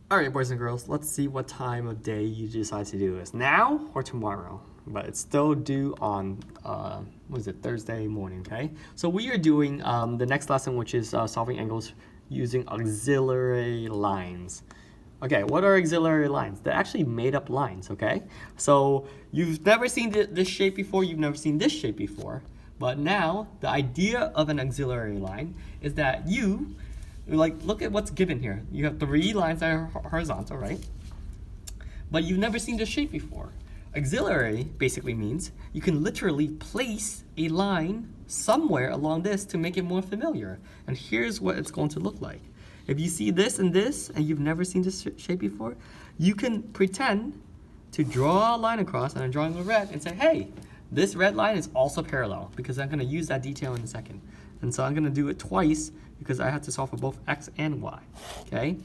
Alright, boys and girls, let's see what time of day you decide to do this. Now or tomorrow? But it's still due on, Thursday morning, okay? So we are doing the next lesson, which is solving angles using auxiliary lines. Okay, what are auxiliary lines? They're actually made up lines, okay? So you've never seen this shape before, you've never seen this shape before. But now, the idea of an auxiliary line is that look at what's given here. You have 3 lines that are horizontal, right? But you've never seen this shape before. Auxiliary basically means you can literally place a line somewhere along this to make it more familiar. And here's what it's going to look like. If you see this and you've never seen this shape before, you can pretend to draw a line across, and I'm drawing a red, and say, hey, this red line is also parallel, because I'm going to use that detail in a second. And so I'm going to do it twice because I have to solve for both x and y, okay?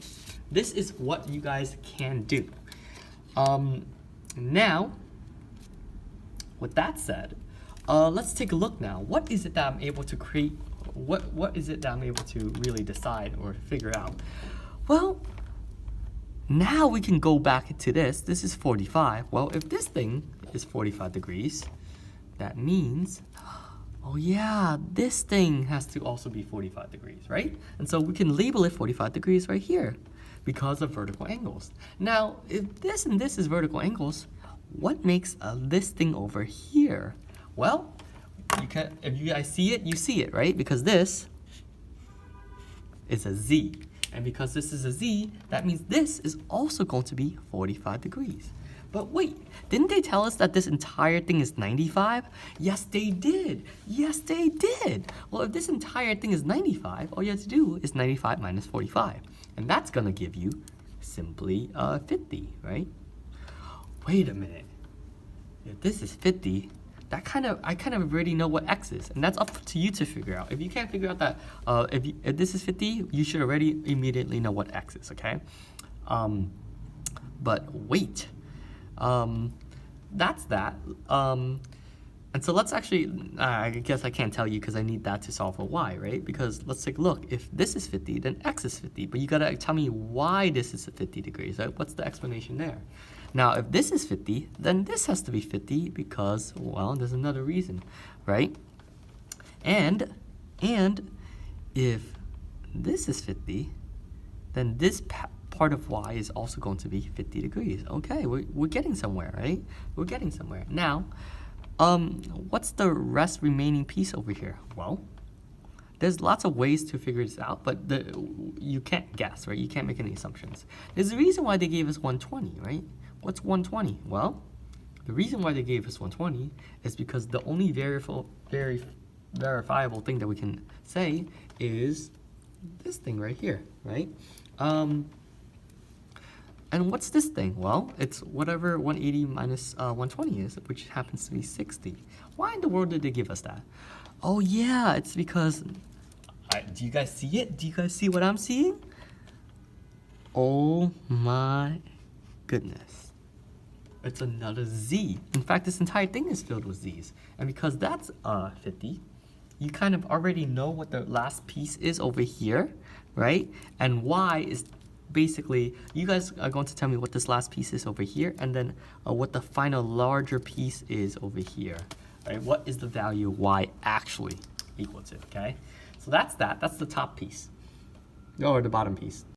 This is what you guys can do. Now, with that said, let's take a look now. What is it that I'm able to create? What is it that I'm able to really decide or figure out? Well, now we can go back to this. This is 45. Well, if this thing is 45 degrees, that means, oh yeah, this thing has to also be 45 degrees, right? And so we can label it 45 degrees right here because of vertical angles. Now, if this and this is vertical angles, what makes this thing over here? Well, if you guys see it, you see it, right? Because this is a Z. And because this is a Z, that means this is also going to be 45 degrees. But wait, didn't they tell us that this entire thing is 95? Yes, they did. Yes, they did. Well, if this entire thing is 95, all you have to do is 95 minus 45. And that's going to give you simply 50, right? Wait a minute. If this is 50, I kind of already know what x is. And that's up to you to figure out. If you can't figure out that, if this is 50, you should already immediately know what x is, okay? But wait. That's that. And so let's actually, I guess I can't tell you because I need that to solve for y, right? Because let's take a look. If this is 50, then x is 50. But you gotta tell me why this is 50 degrees, right? What's the explanation there? Now, if this is 50, then this has to be 50 because, well, there's another reason, right? And if this is 50, then this part of y is also going to be 50 degrees. Okay, we're getting somewhere, right? We're getting somewhere. Now, what's the rest remaining piece over here? Well, there's lots of ways to figure this out, but you can't guess, right? You can't make any assumptions. There's a reason why they gave us 120, right? What's 120? Well, the reason why they gave us 120 is because the only verifiable thing that we can say is this thing right here, right? And what's this thing? Well, it's whatever 180 minus 120 is, which happens to be 60. Why in the world did they give us that? Oh yeah, it's because, do you guys see it? Do you guys see what I'm seeing? Oh my goodness. It's another Z. In fact, this entire thing is filled with Z's. And because that's 50, you kind of already know what the last piece is over here, right? And Y is basically, you guys are going to tell me what this last piece is over here, and then what the final larger piece is over here, right? What is the value Y actually equal to, okay? So that's that. That's the top piece, or the bottom piece.